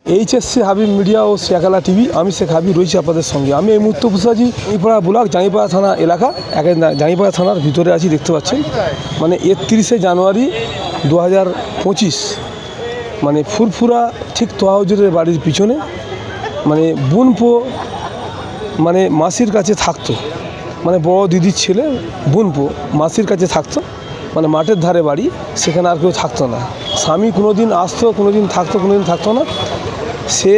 HSC Habib media ও Shekhala TV, আমি শেখ হাবিব রয়েছি আপনাদের সঙ্গে। আমি এই মুহূর্তে বসে আছি জাঙ্গিপাড়া ব্লক জাঙ্গিপাড়া থানা এলাকা, জাঙ্গিপাড়া থানার ভিতরে আছি, দেখতে পাচ্ছেন। মানে 31শে জানুয়ারি 2025, মানে ফুরফুরা ঠিক তোয়া হুজুরের বাড়ির পিছনে, মানে বোনপো মানে মাসির কাছে থাকতো, মানে বড় দিদির ছেলে বোনপো মাসির কাছে থাকতো, মানে মাঠের ধারে বাড়ি, সেখানে আর কেউ থাকতো না। স্বামী কোনো দিন আসতো, কোনো দিন থাকতো, কোনো দিন থাকতো না। সে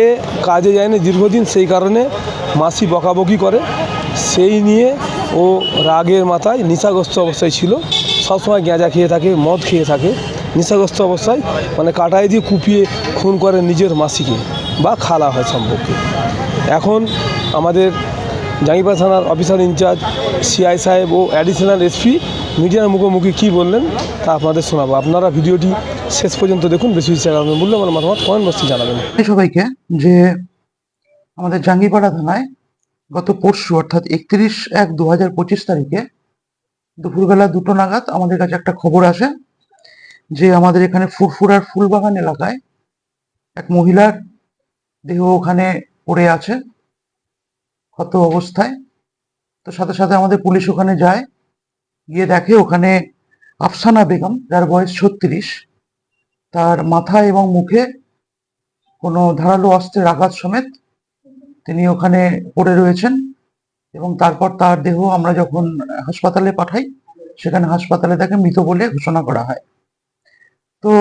কাজে যায়নি দীর্ঘদিন, সেই কারণে মাসি বকাবকি করে। সেই নিয়ে ও রাগের মাথায় নেশাগ্রস্ত অবস্থায় ছিল, সবসময় গাঁজা খেয়ে থাকে, মদ খেয়ে থাকে, নেশাগ্রস্ত অবস্থায় মানে কাটায় দিয়ে কুপিয়ে খুন করে নিজের মাসিকে, বা খালা হয় সম্পর্কে। এখন আমাদের জাঙ্গিপাড়া থানার অফিসার ইনচার্জ সিআই সাহেব ও অ্যাডিশনাল এসপি মিডিয়ার মুখোমুখি কী বললেন তা আপনাদের শোনাবো। আপনারা ভিডিওটি শেষ পর্যন্ত দেখুন, বেশি বেশি জানাবেন, বললে আমার মতামত কমেন্ট বক্সে জানাবেন। সবাইকে যে আমাদের জাঙ্গিপাড়া থানায় গত পরশু অর্থাৎ 31/1/2025 তারিখে দুপুরবেলা 2টো নাগাদ আমাদের কাছে একটা খবর আসে যে আমাদের এখানে ফুরফুরার ফুলবাগান এলাকায় এক মহিলার দেহ ওখানে পড়ে আছে ক্ষত অবস্থায়। তো সাথে সাথে আমাদের পুলিশ ওখানে যায়, গিয়ে দেখে ওখানে আফসানা বেগম, যার বয়স 36, তার মাথা এবং মুখে কোনো ধারালো অস্ত্রের আঘাত সমেত তিনি ওখানে পড়ে রয়েছেন। এবং তারপর তার দেহ আমরা যখন হাসপাতালে পাঠাই, সেখানে হাসপাতালে তাকে মৃত বলে ঘোষণা করা হয়। তো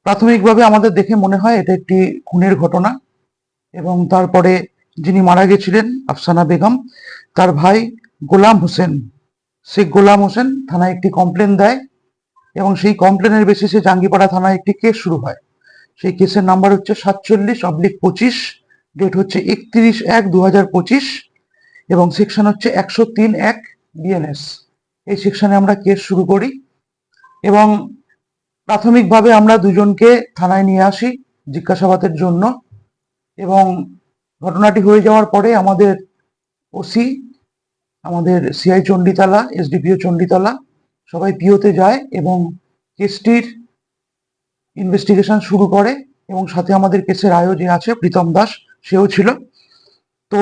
প্রাথমিকভাবে আমাদের দেখে মনে হয় এটা একটি খুনের ঘটনা। এবং তারপরে যিনি মারা গেছিলেন আফসানা বেগম, তার ভাই গোলাম হোসেন, শেখ গোলাম হোসেন থানায় একটি কমপ্লেন দেয়, এবং সেই কমপ্লেনের বেসিসে জাঙ্গিপাড়া থানায় একটি কেস শুরু হয়। সেই কেসের নাম্বার হচ্ছে 47/25, ডেট হচ্ছে 31/1/2025, এবং সেকশন হচ্ছে 103(1) বিএনএস। এই সেকশনে আমরা কেস শুরু করি এবং প্রাথমিকভাবে আমরা দুজনকে থানায় নিয়ে আসি জিজ্ঞাসাবাদের জন্য। এবং ঘটনাটি হয়ে যাওয়ার পরে আমাদের ওসি, আমাদের সিআই চণ্ডীতলা, এসডিপিও চণ্ডীতলা, সবাই পিওতে যায় এবং কেসটির ইনভেস্টিগেশন শুরু করে। এবং সাথে আমাদের কেসের আয়ও যে আছে প্রীতম দাস, সেও ছিল। তো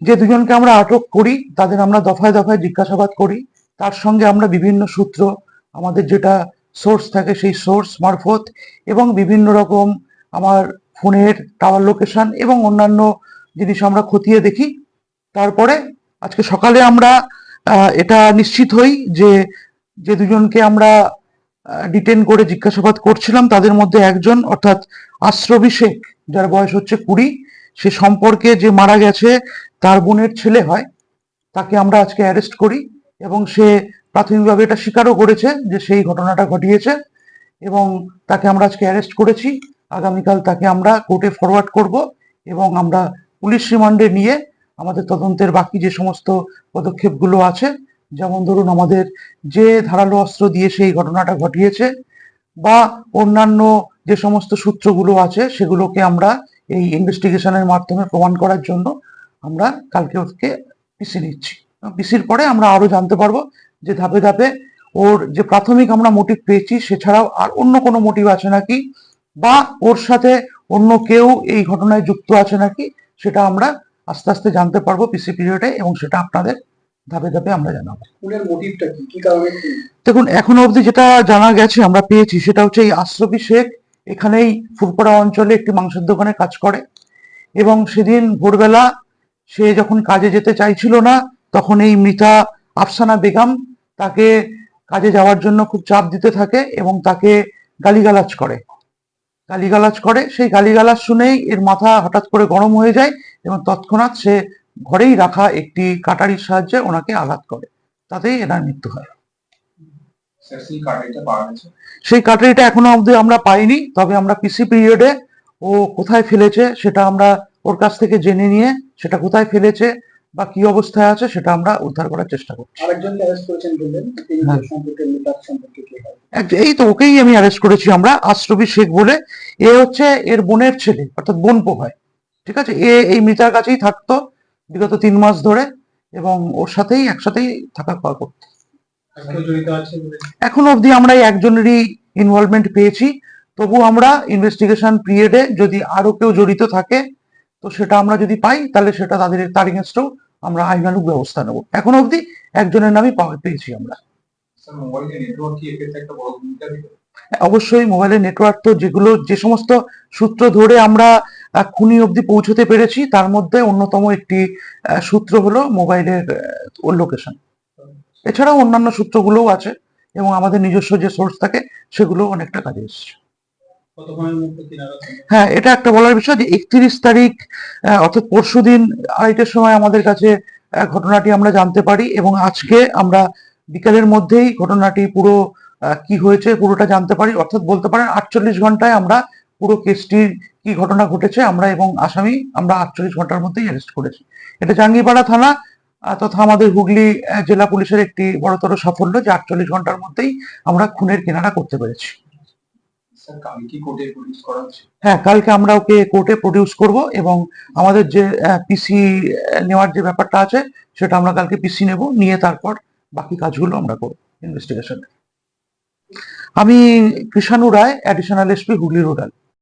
যে দুজনকে আমরা আটক করি তাদের আমরা দফায় দফায় জিজ্ঞাসাবাদ করি। তার সঙ্গে আমরা বিভিন্ন সূত্র, আমাদের যেটা সোর্স থাকে সেই সোর্স মারফত, এবং বিভিন্ন রকম আমার ফোনের টাওয়ার লোকেশন এবং অন্যান্য জিনিস আমরা খতিয়ে দেখি। তারপরে আজকে সকালে আমরা এটা নিশ্চিত হই যে যে দুজনকে আমরা ডিটেন করে জিজ্ঞাসাবাদ করছিলাম তাদের মধ্যে একজন, অর্থাৎ আশ্রবী শেখ, যার বয়স হচ্ছে 20, সে সম্পর্কে যে মারা গেছে তার বোনের ছেলে হয়, তাকে আমরা আজকে অ্যারেস্ট করি। এবং সে প্রাথমিকভাবে এটা স্বীকারও করেছে যে সেই ঘটনাটা ঘটিয়েছে, এবং তাকে আমরা আজকে অ্যারেস্ট করেছি। আগামীকাল তাকে আমরা কোর্টে ফরওয়ার্ড করব, এবং আমরা পুলিশ রিমান্ডে নিয়ে আমাদের তদন্তের বাকি যে সমস্ত পদক্ষেপগুলো আছে, যেমন ধরুন আমাদের যে ধারালো অস্ত্র দিয়ে সেই ঘটনাটা ঘটিয়েছে বা অন্যান্য যে সমস্ত সূত্রগুলো আছে, সেগুলোকে আমরা এই ইনভেস্টিগেশনের মাধ্যমে প্রমাণ করার জন্য আমরা কালকে ওকে পিসি নিচ্ছি। পিসির পরে আমরা আরো জানতে পারবো যে ধাপে ধাপে ওর যে প্রাথমিক আমরা মোটিভ পেয়েছি সেছাড়াও আর অন্য কোনো মোটিভ আছে নাকি, বা ওর সাথে অন্য কেউ এই ঘটনায় যুক্ত আছে নাকি, সেটা আমরা আস্তে আস্তে জানতে পারবো পিসি পিরিয়ডে, এবং সেটা আপনাদের ধাপে ধাপে আমরা জানাবো। খুনের মোটিভটা কি, কি কারণে? দেখুন, এখনো অবধি যেটা জানা গেছে, আমরা পেয়েছি, সেটা হচ্ছে এই আশ্রবী শেখ এখানেই ফুরপুরা অঞ্চলে একটি মাংসের দোকানে কাজ করে, এবং সেদিন ভোরবেলা সে যখন কাজে যেতে চাইছিল না, তখন এই মৃতা আফসানা বেগম তাকে কাজে যাওয়ার জন্য খুব চাপ দিতে থাকে এবং তাকে গালিগালাজ করে। সেই গালিগালাজ শুনেই এর মাথা হঠাৎ করে গরম হয়ে যায়, এবং তৎক্ষণাৎ সে ঘরেই রাখা একটি কাটারির সাহায্যে ওনাকে আঘাত করে, তাতেই এনার মৃত্যু হয়। সেই কাটারিটা এখনো অবধি আমরা পাইনি, তবে আমরা পিসি পিরিয়ডে ও কোথায় ফেলেছে সেটা আমরা ওর কাছ থেকে জেনে নিয়ে সেটা কোথায় ফেলেছে বা কি অবস্থায় আছে সেটা আমরা উদ্ধার করার চেষ্টা করছি। আরেকজনকে অ্যারেস্ট করেছেন বললেন, তিনি সম্পর্কে মৃতার সম্পর্কে কি হয়? এই তো ওকেই আমি অ্যারেস্ট করেছি আমরা, আশ্রবী শেখ বলে। এ হচ্ছে এর বোনের ছেলে, অর্থাৎ বোনপো হয়, ঠিক আছে। এই মৃতার কাছেই থাকতো বিগত 3 মাস ধরে, এবং ওর সাথেই একসাথেই থাকা খাওয়া করতো। এখনো অবধি আমরা এই একজনেরই ইনভলভমেন্ট পেয়েছি, তবু আমরা ইনভেস্টিগেশন পিরিয়ডে যদি আরো কেউ জড়িত থাকে তো সেটা আমরা যদি পাই তাহলে সেটা তার এগেনস্টেও আমরা আইনানুগ ব্যবস্থা নেব। এখনো অবধি একজনের নামই পেয়েছি আমরা। অবশ্যই মোবাইলের নেটওয়ার্ক তো যে সমস্ত সূত্র ধরে আমরা খুনি অবধি পৌঁছতে পেরেছি তার মধ্যে অন্যতম একটি সূত্র হলো মোবাইলের লোকেশন। এছাড়াও অন্যান্য সূত্রগুলোও আছে এবং আমাদের নিজস্ব যে সোর্স থাকে সেগুলো অনেকটা কাজে এসেছে। হ্যাঁ, এটা একটা বলার বিষয় যে 31 তারিখ অর্থাৎ পরশুদিন 2:30টার সময় আমাদের কাছে ঘটনাটি আমরা জানতে পারি এবং আজকে আমরা বিকালের মধ্যেই ঘটনাটি পুরো কি হয়েছে পুরোটা জানতে পারি। অর্থাৎ বলতে পারেন 48 ঘন্টায় আমরা পুরো কেসটির কি ঘটনা ঘটেছে আমরা এবং আসামি আমরা 48 ঘন্টার মধ্যেই অ্যারেস্ট করেছি। এটা জাঙ্গিপাড়া থানা তথা আমাদের হুগলি জেলা পুলিশের একটি বড়তর সাফল্য যে 48 ঘন্টার মধ্যেই আমরা খুনের কিনারা করতে পেরেছি। হ্যাঁ, কালকে আমরা ওকে কোর্টে প্রডিউস করব এবং আমাদের যে পিসি নেওয়ার যে ব্যাপারটা আছে সেটা আমরা কালকে পিসি নেব, নিয়ে তারপর বাকি কাজগুলো আমরা করব ইনভেস্টিগেশন। আমি কৃষাণু রায়, অ্যাডিশনাল এসপি হুগলি রুরাল।